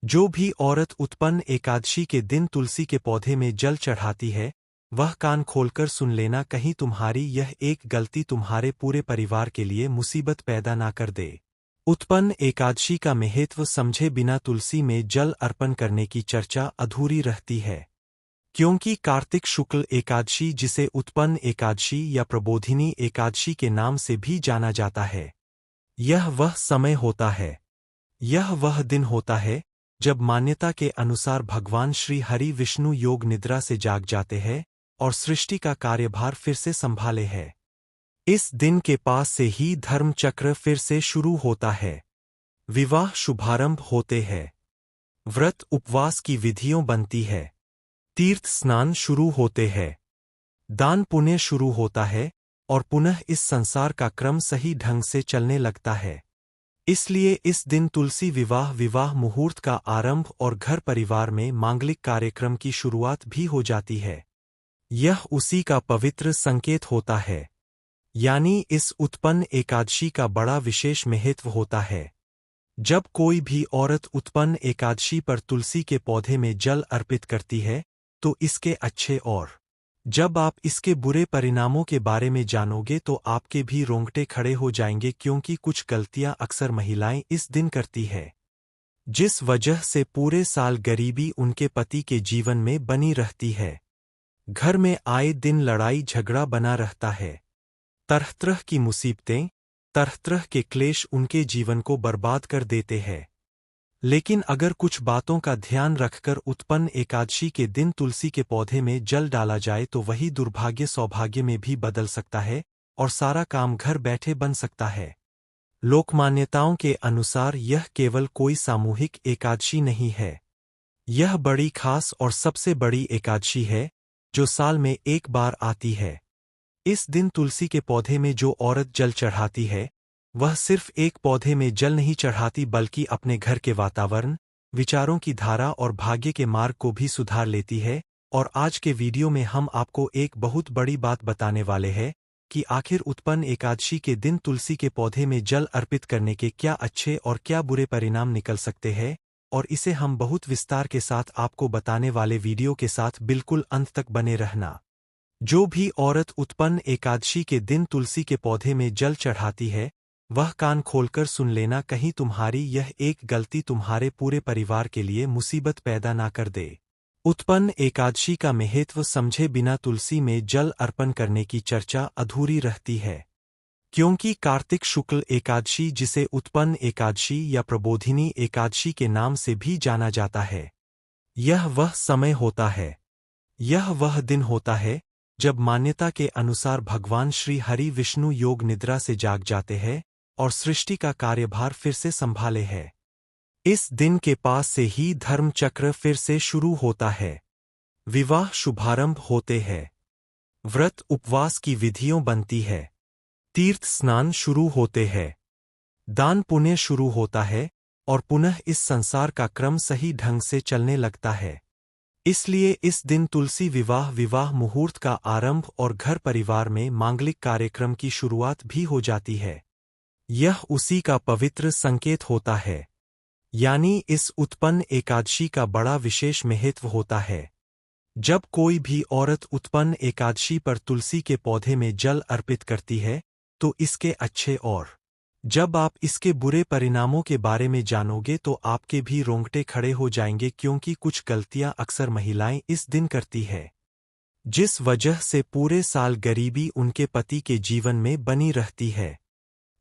जो भी औरत उत्पन्न एकादशी के दिन तुलसी के पौधे में जल चढ़ाती है, वह कान खोलकर सुन लेना, कहीं तुम्हारी यह एक गलती तुम्हारे पूरे परिवार के लिए मुसीबत पैदा ना कर दे। उत्पन्न एकादशी का महत्व समझे बिना तुलसी में जल अर्पण करने की चर्चा अधूरी रहती है, क्योंकि कार्तिक शुक्ल एकादशी, जिसे उत्पन्न एकादशी या प्रबोधिनी एकादशी के नाम से भी जाना जाता है, यह वह समय होता है, यह वह दिन होता है जब मान्यता के अनुसार भगवान श्री हरि विष्णु योग निद्रा से जाग जाते हैं और सृष्टि का कार्यभार फिर से संभाले है। इस दिन के पास से ही धर्म चक्र फिर से शुरू होता है, विवाह शुभारंभ होते हैं, व्रत उपवास की विधियों बनती है, तीर्थ स्नान शुरू होते हैं, दान पुण्य शुरू होता है और पुनः इस संसार का क्रम सही ढंग से चलने लगता है। इसलिए इस दिन तुलसी विवाह मुहूर्त का आरंभ और घर परिवार में मांगलिक कार्यक्रम की शुरुआत भी हो जाती है। यह उसी का पवित्र संकेत होता है, यानी इस उत्पन्न एकादशी का बड़ा विशेष महत्व होता है। जब कोई भी औरत उत्पन्न एकादशी पर तुलसी के पौधे में जल अर्पित करती है, तो इसके अच्छे और जब आप इसके बुरे परिणामों के बारे में जानोगे तो आपके भी रोंगटे खड़े हो जाएंगे, क्योंकि कुछ गलतियां अक्सर महिलाएं इस दिन करती है, जिस वजह से पूरे साल गरीबी उनके पति के जीवन में बनी रहती है। घर में आए दिन लड़ाई झगड़ा बना रहता है, तरह तरह की मुसीबतें, तरह तरह के क्लेश उनके जीवन को बर्बाद कर देते हैं। लेकिन अगर कुछ बातों का ध्यान रखकर उत्पन्न एकादशी के दिन तुलसी के पौधे में जल डाला जाए तो वही दुर्भाग्य सौभाग्य में भी बदल सकता है और सारा काम घर बैठे बन सकता है। लोकमान्यताओं के अनुसार यह केवल कोई सामूहिक एकादशी नहीं है, यह बड़ी खास और सबसे बड़ी एकादशी है जो साल में एक बार आती है। इस दिन तुलसी के पौधे में जो औरत जल चढ़ाती है, वह सिर्फ एक पौधे में जल नहीं चढ़ाती बल्कि अपने घर के वातावरण, विचारों की धारा और भाग्य के मार्ग को भी सुधार लेती है। और आज के वीडियो में हम आपको एक बहुत बड़ी बात बताने वाले हैं कि आखिर उत्पन्न एकादशी के दिन तुलसी के पौधे में जल अर्पित करने के क्या अच्छे और क्या बुरे परिणाम निकल सकते हैं, और इसे हम बहुत विस्तार के साथ आपको बताने वाले वीडियो के साथ बिल्कुल अंत तक बने रहना। जो भी औरत उत्पन्न एकादशी के दिन तुलसी के पौधे में जल चढ़ाती है, वह कान खोलकर सुन लेना, कहीं तुम्हारी यह एक गलती तुम्हारे पूरे परिवार के लिए मुसीबत पैदा ना कर दे। उत्पन्न एकादशी का महत्व समझे बिना तुलसी में जल अर्पण करने की चर्चा अधूरी रहती है, क्योंकि कार्तिक शुक्ल एकादशी, जिसे उत्पन्न एकादशी या प्रबोधिनी एकादशी के नाम से भी जाना जाता है, यह वह समय होता है, यह वह दिन होता है जब मान्यता के अनुसार भगवान श्री हरि विष्णु योग निद्रा से जाग जाते हैं और सृष्टि का कार्यभार फिर से संभाले है। इस दिन के पास से ही धर्म चक्र फिर से शुरू होता है, विवाह शुभारंभ होते हैं, व्रत उपवास की विधियों बनती है, तीर्थ स्नान शुरू होते हैं, दान पुण्य शुरू होता है और पुनः इस संसार का क्रम सही ढंग से चलने लगता है। इसलिए इस दिन तुलसी विवाह मुहूर्त का आरंभ और घर परिवार में मांगलिक कार्यक्रम की शुरुआत भी हो जाती है। यह उसी का पवित्र संकेत होता है, यानी इस उत्पन्न एकादशी का बड़ा विशेष महत्व होता है। जब कोई भी औरत उत्पन्न एकादशी पर तुलसी के पौधे में जल अर्पित करती है, तो इसके अच्छे और जब आप इसके बुरे परिणामों के बारे में जानोगे तो आपके भी रोंगटे खड़े हो जाएंगे, क्योंकि कुछ गलतियां अक्सर महिलाएं इस दिन करती है, जिस वजह से पूरे साल गरीबी उनके पति के जीवन में बनी रहती है।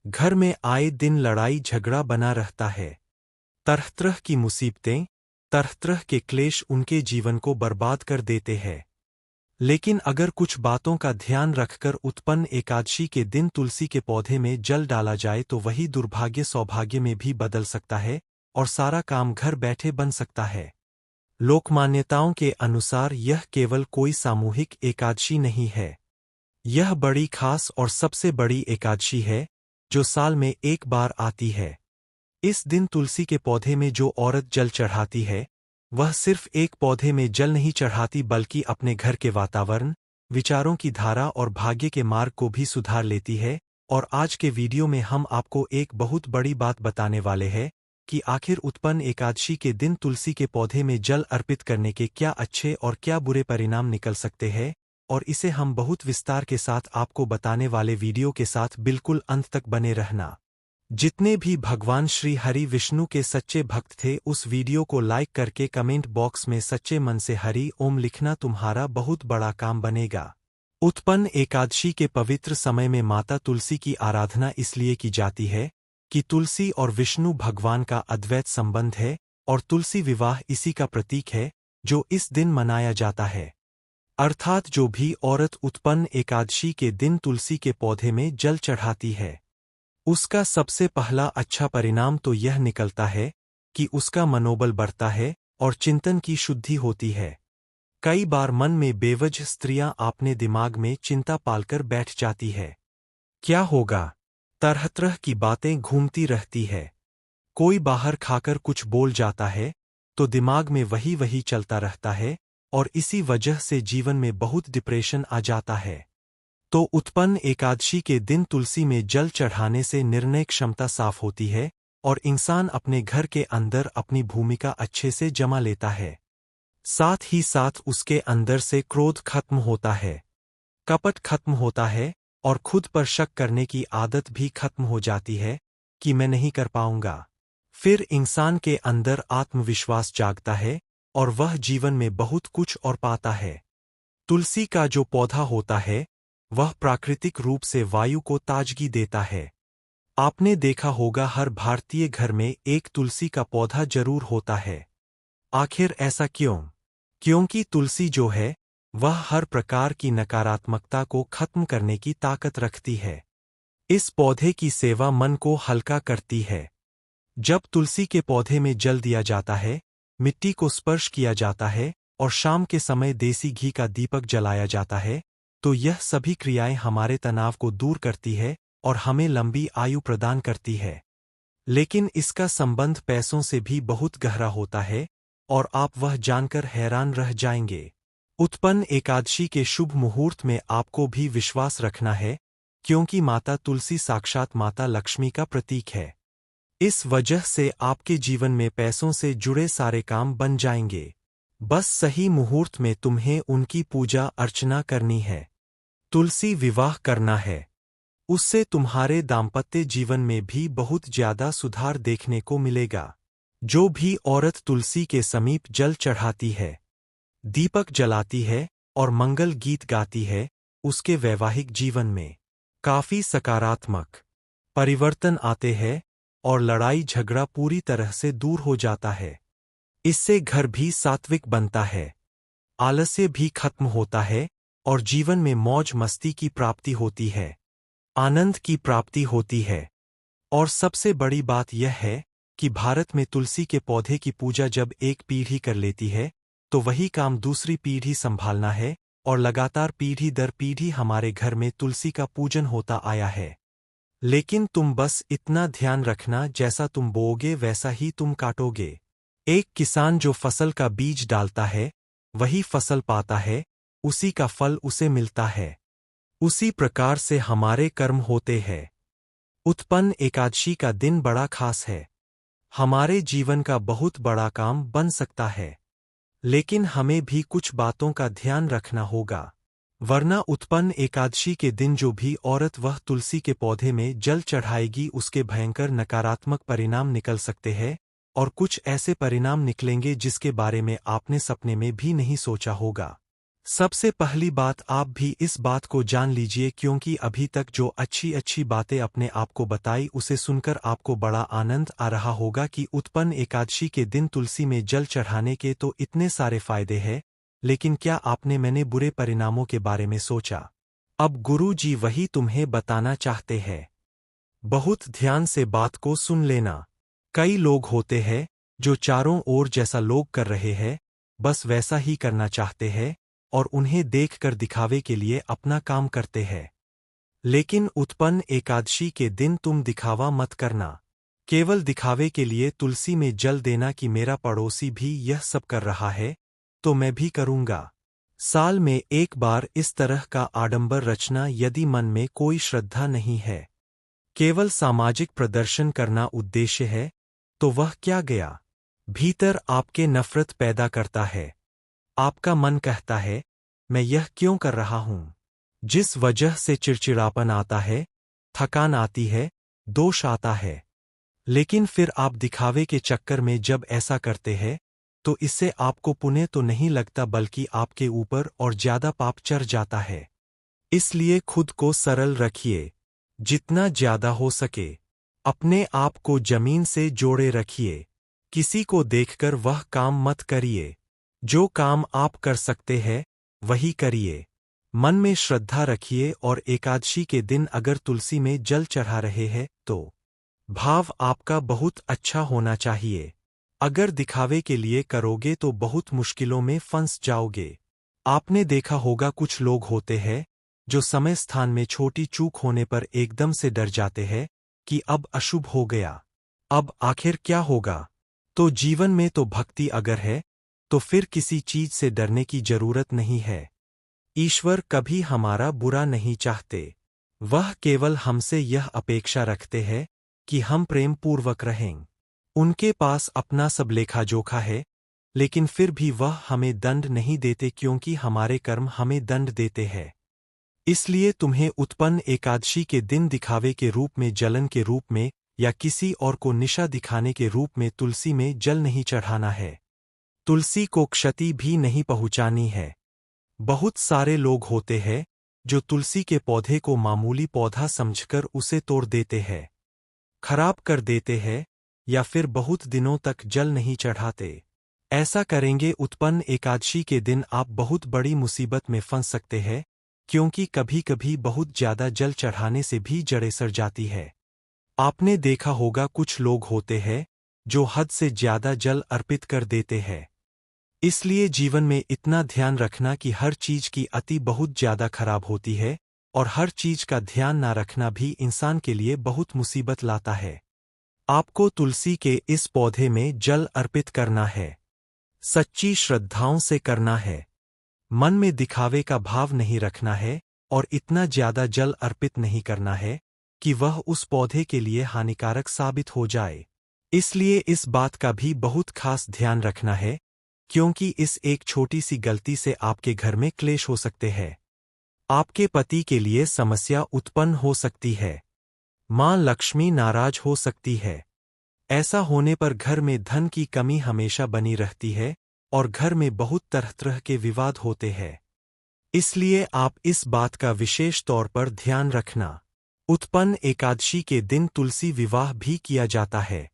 घर में आए दिन लड़ाई झगड़ा बना रहता है, तरह तरह की मुसीबतें, तरह तरह के क्लेश उनके जीवन को बर्बाद कर देते हैं। लेकिन अगर कुछ बातों का ध्यान रखकर उत्पन्न एकादशी के दिन तुलसी के पौधे में जल डाला जाए तो वही दुर्भाग्य सौभाग्य में भी बदल सकता है और सारा काम घर बैठे बन सकता है। लोकमान्यताओं के अनुसार यह केवल कोई सामूहिक एकादशी नहीं है, यह बड़ी खास और सबसे बड़ी एकादशी है जो साल में एक बार आती है। इस दिन तुलसी के पौधे में जो औरत जल चढ़ाती है, वह सिर्फ एक पौधे में जल नहीं चढ़ाती बल्कि अपने घर के वातावरण, विचारों की धारा और भाग्य के मार्ग को भी सुधार लेती है। और आज के वीडियो में हम आपको एक बहुत बड़ी बात बताने वाले हैं कि आखिर उत्पन्न एकादशी के दिन तुलसी के पौधे में जल अर्पित करने के क्या अच्छे और क्या बुरे परिणाम निकल सकते हैं, और इसे हम बहुत विस्तार के साथ आपको बताने वाले वीडियो के साथ बिल्कुल अंत तक बने रहना। जितने भी भगवान श्री हरि विष्णु के सच्चे भक्त थे, उस वीडियो को लाइक करके कमेंट बॉक्स में सच्चे मन से हरि ओम लिखना तुम्हारा बहुत बड़ा काम बनेगा। उत्पन्न एकादशी के पवित्र समय में माता तुलसी की आराधना इसलिए की जाती है कि तुलसी और विष्णु भगवान का अद्वैत संबंध है, और तुलसी विवाह इसी का प्रतीक है जो इस दिन मनाया जाता है। अर्थात जो भी औरत उत्पन्न एकादशी के दिन तुलसी के पौधे में जल चढ़ाती है, उसका सबसे पहला अच्छा परिणाम तो यह निकलता है कि उसका मनोबल बढ़ता है और चिंतन की शुद्धि होती है। कई बार मन में बेवजह स्त्रियां अपने दिमाग में चिंता पालकर बैठ जाती है। क्या होगा? तरह तरह की बातें घूमती रहती है। कोई बाहर खाकर कुछ बोल जाता है तो दिमाग में वही वही चलता रहता है, और इसी वजह से जीवन में बहुत डिप्रेशन आ जाता है। तो उत्पन्न एकादशी के दिन तुलसी में जल चढ़ाने से निर्णय क्षमता साफ होती है, और इंसान अपने घर के अंदर अपनी भूमिका अच्छे से जमा लेता है। साथ ही साथ उसके अंदर से क्रोध खत्म होता है, कपट खत्म होता है, और खुद पर शक करने की आदत भी खत्म हो जाती है कि मैं नहीं कर पाऊंगा। फिर इंसान के अंदर आत्मविश्वास जागता है और वह जीवन में बहुत कुछ और पाता है। तुलसी का जो पौधा होता है वह प्राकृतिक रूप से वायु को ताजगी देता है। आपने देखा होगा हर भारतीय घर में एक तुलसी का पौधा जरूर होता है। आखिर ऐसा क्यों? क्योंकि तुलसी जो है वह हर प्रकार की नकारात्मकता को खत्म करने की ताकत रखती है। इस पौधे की सेवा मन को हल्का करती है। जब तुलसी के पौधे में जल दिया जाता है, मिट्टी को स्पर्श किया जाता है और शाम के समय देसी घी का दीपक जलाया जाता है, तो यह सभी क्रियाएं हमारे तनाव को दूर करती है और हमें लंबी आयु प्रदान करती है। लेकिन इसका संबंध पैसों से भी बहुत गहरा होता है, और आप वह जानकर हैरान रह जाएंगे। उत्पन्न एकादशी के शुभ मुहूर्त में आपको भी विश्वास रखना है, क्योंकि माता तुलसी साक्षात माता लक्ष्मी का प्रतीक है। इस वजह से आपके जीवन में पैसों से जुड़े सारे काम बन जाएंगे। बस सही मुहूर्त में तुम्हें उनकी पूजा अर्चना करनी है। तुलसी विवाह करना है, उससे तुम्हारे दाम्पत्य जीवन में भी बहुत ज्यादा सुधार देखने को मिलेगा। जो भी औरत तुलसी के समीप जल चढ़ाती है, दीपक जलाती है और मंगल गीत गाती है, उसके वैवाहिक जीवन में काफी सकारात्मक परिवर्तन आते हैं और लड़ाई झगड़ा पूरी तरह से दूर हो जाता है। इससे घर भी सात्विक बनता है, आलस्य भी खत्म होता है और जीवन में मौज मस्ती की प्राप्ति होती है, आनंद की प्राप्ति होती है। और सबसे बड़ी बात यह है कि भारत में तुलसी के पौधे की पूजा जब एक पीढ़ी कर लेती है, तो वही काम दूसरी पीढ़ी संभालना है, और लगातार पीढ़ी दर पीढ़ी हमारे घर में तुलसी का पूजन होता आया है। लेकिन तुम बस इतना ध्यान रखना, जैसा तुम बोओगे वैसा ही तुम काटोगे। एक किसान जो फसल का बीज डालता है वही फसल पाता है, उसी का फल उसे मिलता है। उसी प्रकार से हमारे कर्म होते हैं। उत्पन्न एकादशी का दिन बड़ा खास है, हमारे जीवन का बहुत बड़ा काम बन सकता है। लेकिन हमें भी कुछ बातों का ध्यान रखना होगा, वरना उत्पन्न एकादशी के दिन जो भी औरत वह तुलसी के पौधे में जल चढ़ाएगी, उसके भयंकर नकारात्मक परिणाम निकल सकते हैं, और कुछ ऐसे परिणाम निकलेंगे जिसके बारे में आपने सपने में भी नहीं सोचा होगा। सबसे पहली बात, आप भी इस बात को जान लीजिए, क्योंकि अभी तक जो अच्छी अच्छी बातें अपने आप को बताई उसे सुनकर आपको बड़ा आनंद आ रहा होगा कि उत्पन्न एकादशी के दिन तुलसी में जल चढ़ाने के तो इतने सारे फायदे हैं, लेकिन क्या आपने मैंने बुरे परिणामों के बारे में सोचा? अब गुरु जी वही तुम्हें बताना चाहते हैं। बहुत ध्यान से बात को सुन लेना। कई लोग होते हैं जो चारों ओर जैसा लोग कर रहे हैं बस वैसा ही करना चाहते हैं, और उन्हें देखकर दिखावे के लिए अपना काम करते हैं। लेकिन उत्पन्न एकादशी के दिन तुम दिखावा मत करना। केवल दिखावे के लिए तुलसी में जल देना कि मेरा पड़ोसी भी यह सब कर रहा है तो मैं भी करूंगा। साल में एक बार इस तरह का आडंबर रचना यदि मन में कोई श्रद्धा नहीं है, केवल सामाजिक प्रदर्शन करना उद्देश्य है, तो वह क्या गया भीतर आपके नफरत पैदा करता है। आपका मन कहता है, मैं यह क्यों कर रहा हूं? जिस वजह से चिड़चिड़ापन आता है, थकान आती है, दोष आता है। लेकिन फिर आप दिखावे के चक्कर में जब ऐसा करते हैं, तो इससे आपको पुण्य तो नहीं लगता बल्कि आपके ऊपर और ज्यादा पाप चढ़ जाता है। इसलिए खुद को सरल रखिए। जितना ज्यादा हो सके अपने आप को जमीन से जोड़े रखिए। किसी को देखकर वह काम मत करिए। जो काम आप कर सकते हैं वही करिए। मन में श्रद्धा रखिए और एकादशी के दिन अगर तुलसी में जल चढ़ा रहे हैं तो भाव आपका बहुत अच्छा होना चाहिए। अगर दिखावे के लिए करोगे तो बहुत मुश्किलों में फंस जाओगे। आपने देखा होगा कुछ लोग होते हैं जो समय स्थान में छोटी चूक होने पर एकदम से डर जाते हैं कि अब अशुभ हो गया, अब आखिर क्या होगा। तो जीवन में तो भक्ति अगर है तो फिर किसी चीज से डरने की जरूरत नहीं है। ईश्वर कभी हमारा बुरा नहीं चाहते। वह केवल हमसे यह अपेक्षा रखते हैं कि हम प्रेम पूर्वक रहें। उनके पास अपना सब लेखा जोखा है, लेकिन फिर भी वह हमें दंड नहीं देते क्योंकि हमारे कर्म हमें दंड देते हैं। इसलिए तुम्हें उत्पन्न एकादशी के दिन दिखावे के रूप में, जलन के रूप में या किसी और को निशा दिखाने के रूप में तुलसी में जल नहीं चढ़ाना है। तुलसी को क्षति भी नहीं पहुंचानी है। बहुत सारे लोग होते हैं जो तुलसी के पौधे को मामूली पौधा समझकर उसे तोड़ देते हैं, खराब कर देते हैं या फिर बहुत दिनों तक जल नहीं चढ़ाते। ऐसा करेंगे उत्पन्न एकादशी के दिन आप बहुत बड़ी मुसीबत में फंस सकते हैं, क्योंकि कभी कभी बहुत ज्यादा जल चढ़ाने से भी जड़ें सड़ जाती है। आपने देखा होगा कुछ लोग होते हैं जो हद से ज्यादा जल अर्पित कर देते हैं। इसलिए जीवन में इतना ध्यान रखना कि हर चीज की अति बहुत ज्यादा खराब होती है और हर चीज का ध्यान ना रखना भी इंसान के लिए बहुत मुसीबत लाता है। आपको तुलसी के इस पौधे में जल अर्पित करना है, सच्ची श्रद्धाओं से करना है। मन में दिखावे का भाव नहीं रखना है और इतना ज्यादा जल अर्पित नहीं करना है कि वह उस पौधे के लिए हानिकारक साबित हो जाए। इसलिए इस बात का भी बहुत खास ध्यान रखना है, क्योंकि इस एक छोटी सी गलती से आपके घर में क्लेश हो सकते हैं। आपके पति के लिए समस्या उत्पन्न हो सकती है। मां लक्ष्मी नाराज हो सकती है। ऐसा होने पर घर में धन की कमी हमेशा बनी रहती है और घर में बहुत तरह तरह के विवाद होते हैं। इसलिए आप इस बात का विशेष तौर पर ध्यान रखना। उत्पन्न एकादशी के दिन तुलसी विवाह भी किया जाता है।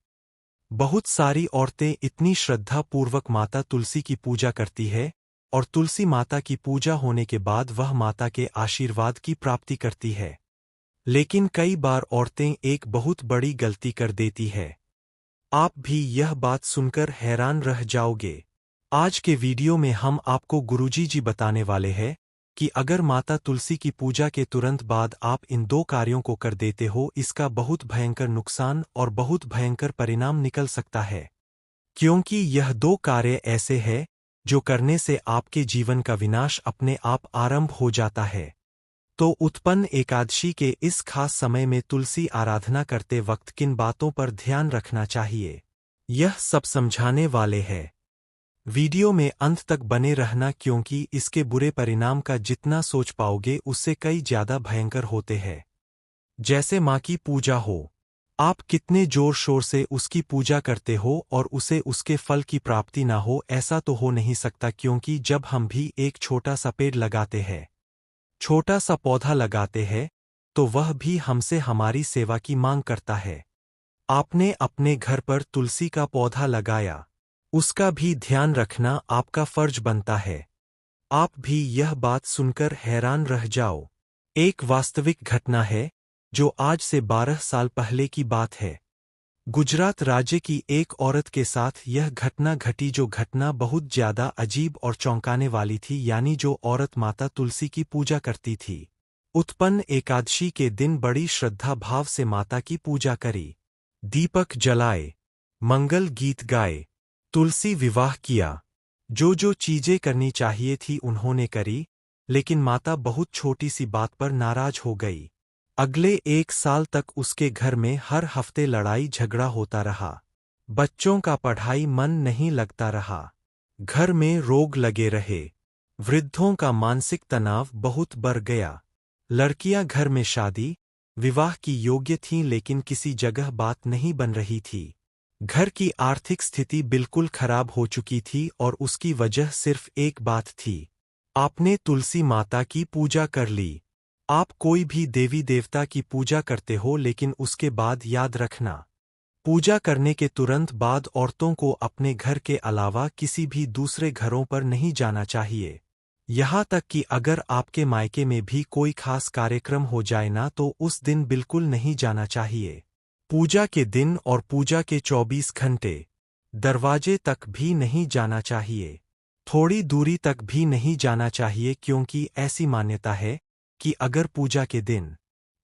बहुत सारी औरतें इतनी श्रद्धा पूर्वक माता तुलसी की पूजा करती है और तुलसी माता की पूजा होने के बाद वह माता के आशीर्वाद की प्राप्ति करती है। लेकिन कई बार औरतें एक बहुत बड़ी गलती कर देती है। आप भी यह बात सुनकर हैरान रह जाओगे। आज के वीडियो में हम आपको गुरुजी जी बताने वाले हैं कि अगर माता तुलसी की पूजा के तुरंत बाद आप इन दो कार्यों को कर देते हो, इसका बहुत भयंकर नुकसान और बहुत भयंकर परिणाम निकल सकता है। क्योंकि यह दो कार्य ऐसे हैं जो करने से आपके जीवन का विनाश अपने आप आरंभ हो जाता है। तो उत्पन्न एकादशी के इस खास समय में तुलसी आराधना करते वक्त किन बातों पर ध्यान रखना चाहिए, यह सब समझाने वाले हैं। वीडियो में अंत तक बने रहना, क्योंकि इसके बुरे परिणाम का जितना सोच पाओगे उससे कई ज्यादा भयंकर होते हैं। जैसे माँ की पूजा हो, आप कितने जोर शोर से उसकी पूजा करते हो और उसे उसके फल की प्राप्ति ना हो, ऐसा तो हो नहीं सकता। क्योंकि जब हम भी एक छोटा सा पेड़ लगाते हैं, छोटा सा पौधा लगाते हैं, तो वह भी हमसे हमारी सेवा की मांग करता है। आपने अपने घर पर तुलसी का पौधा लगाया, उसका भी ध्यान रखना आपका फर्ज बनता है। आप भी यह बात सुनकर हैरान रह जाओ। एक वास्तविक घटना है जो आज से 12 साल पहले की बात है। गुजरात राज्य की एक औरत के साथ यह घटना घटी, जो घटना बहुत ज्यादा अजीब और चौंकाने वाली थी। यानी जो औरत माता तुलसी की पूजा करती थी, उत्पन्न एकादशी के दिन बड़ी श्रद्धा भाव से माता की पूजा करी, दीपक जलाए, मंगल गीत गाए, तुलसी विवाह किया, जो जो चीजें करनी चाहिए थी उन्होंने करी, लेकिन माता बहुत छोटी सी बात पर नाराज हो गई। अगले 1 साल तक उसके घर में हर हफ्ते लड़ाई झगड़ा होता रहा। बच्चों का पढ़ाई मन नहीं लगता रहा। घर में रोग लगे रहे। वृद्धों का मानसिक तनाव बहुत बढ़ गया। लड़कियां घर में शादी विवाह की योग्य थीं लेकिन किसी जगह बात नहीं बन रही थी। घर की आर्थिक स्थिति बिल्कुल खराब हो चुकी थी और उसकी वजह सिर्फ एक बात थी। आपने तुलसी माता की पूजा कर ली। आप कोई भी देवी देवता की पूजा करते हो लेकिन उसके बाद याद रखना, पूजा करने के तुरंत बाद औरतों को अपने घर के अलावा किसी भी दूसरे घरों पर नहीं जाना चाहिए। यहाँ तक कि अगर आपके मायके में भी कोई खास कार्यक्रम हो जाए ना तो उस दिन बिल्कुल नहीं जाना चाहिए। पूजा के दिन और पूजा के 24 घंटे दरवाजे तक भी नहीं जाना चाहिए। थोड़ी दूरी तक भी नहीं जाना चाहिए क्योंकि ऐसी मान्यता है कि अगर पूजा के दिन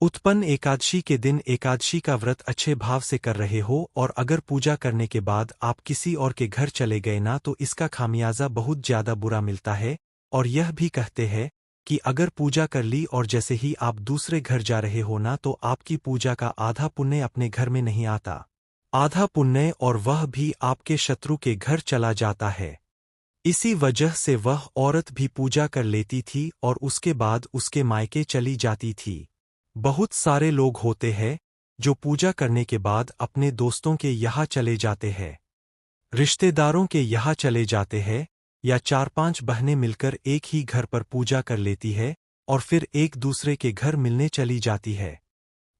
उत्पन्न एकादशी के दिन एकादशी का व्रत अच्छे भाव से कर रहे हो और अगर पूजा करने के बाद आप किसी और के घर चले गए ना तो इसका खामियाजा बहुत ज्यादा बुरा मिलता है। और यह भी कहते हैं कि अगर पूजा कर ली और जैसे ही आप दूसरे घर जा रहे हो ना तो आपकी पूजा का आधा पुण्य अपने घर में नहीं आता, आधा पुण्य और वह भी आपके शत्रु के घर चला जाता है। इसी वजह से वह औरत भी पूजा कर लेती थी और उसके बाद उसके मायके चली जाती थी। बहुत सारे लोग होते हैं जो पूजा करने के बाद अपने दोस्तों के यहाँ चले जाते हैं, रिश्तेदारों के यहाँ चले जाते हैं या 4-5 बहनें मिलकर एक ही घर पर पूजा कर लेती है और फिर एक दूसरे के घर मिलने चली जाती है।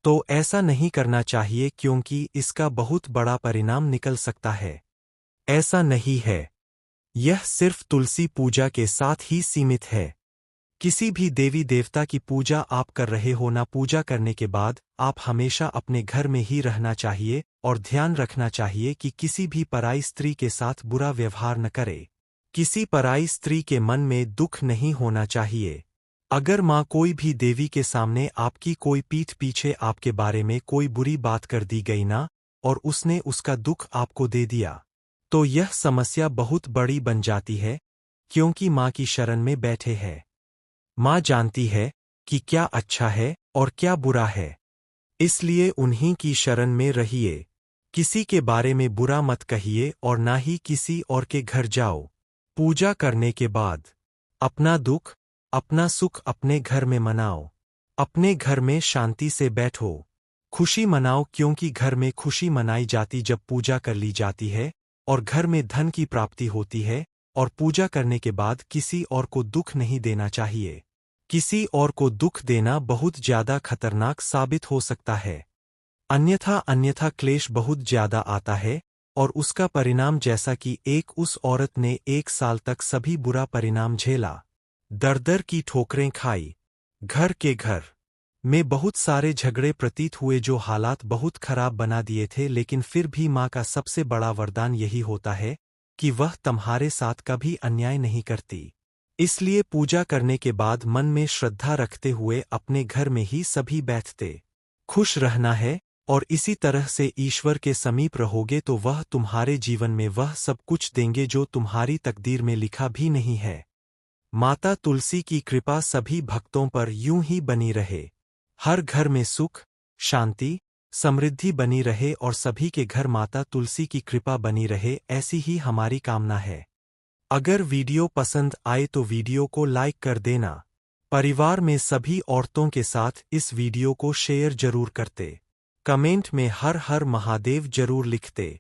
तो ऐसा नहीं करना चाहिए क्योंकि इसका बहुत बड़ा परिणाम निकल सकता है। ऐसा नहीं है। यह सिर्फ तुलसी पूजा के साथ ही सीमित है। किसी भी देवी देवता की पूजा आप कर रहे हो ना, पूजा करने के बाद आप हमेशा अपने घर में ही रहना चाहिए और ध्यान रखना चाहिए कि किसी भी पराई स्त्री के साथ बुरा व्यवहार न करे। किसी पराई स्त्री के मन में दुख नहीं होना चाहिए। अगर माँ कोई भी देवी के सामने आपकी कोई पीठ पीछे आपके बारे में कोई बुरी बात कर दी गई ना और उसने उसका दुख आपको दे दिया तो यह समस्या बहुत बड़ी बन जाती है क्योंकि माँ की शरण में बैठे हैं। माँ जानती है कि क्या अच्छा है और क्या बुरा है, इसलिए उन्हीं की शरण में रहिए। किसी के बारे में बुरा मत कहिए और ना ही किसी और के घर जाओ। पूजा करने के बाद अपना दुख अपना सुख अपने घर में मनाओ। अपने घर में शांति से बैठो, खुशी मनाओ क्योंकि घर में खुशी मनाई जाती जब पूजा कर ली जाती है और घर में धन की प्राप्ति होती है। और पूजा करने के बाद किसी और को दुख नहीं देना चाहिए। किसी और को दुख देना बहुत ज्यादा खतरनाक साबित हो सकता है। अन्यथा क्लेश बहुत ज्यादा आता है और उसका परिणाम जैसा कि उस औरत ने 1 साल तक सभी बुरा परिणाम झेला, दर की ठोकरें खाई। घर में बहुत सारे झगड़े प्रतीत हुए जो हालात बहुत खराब बना दिए थे, लेकिन फिर भी माँ का सबसे बड़ा वरदान यही होता है कि वह तुम्हारे साथ कभी अन्याय नहीं करती। इसलिए पूजा करने के बाद मन में श्रद्धा रखते हुए अपने घर में ही सभी बैठते खुश रहना है और इसी तरह से ईश्वर के समीप रहोगे तो वह तुम्हारे जीवन में वह सब कुछ देंगे जो तुम्हारी तकदीर में लिखा भी नहीं है। माता तुलसी की कृपा सभी भक्तों पर यूं ही बनी रहे। हर घर में सुख शांति समृद्धि बनी रहे और सभी के घर माता तुलसी की कृपा बनी रहे, ऐसी ही हमारी कामना है। अगर वीडियो पसंद आए तो वीडियो को लाइक कर देना। परिवार में सभी औरतों के साथ इस वीडियो को शेयर जरूर करते। कमेंट में हर हर महादेव जरूर लिखते।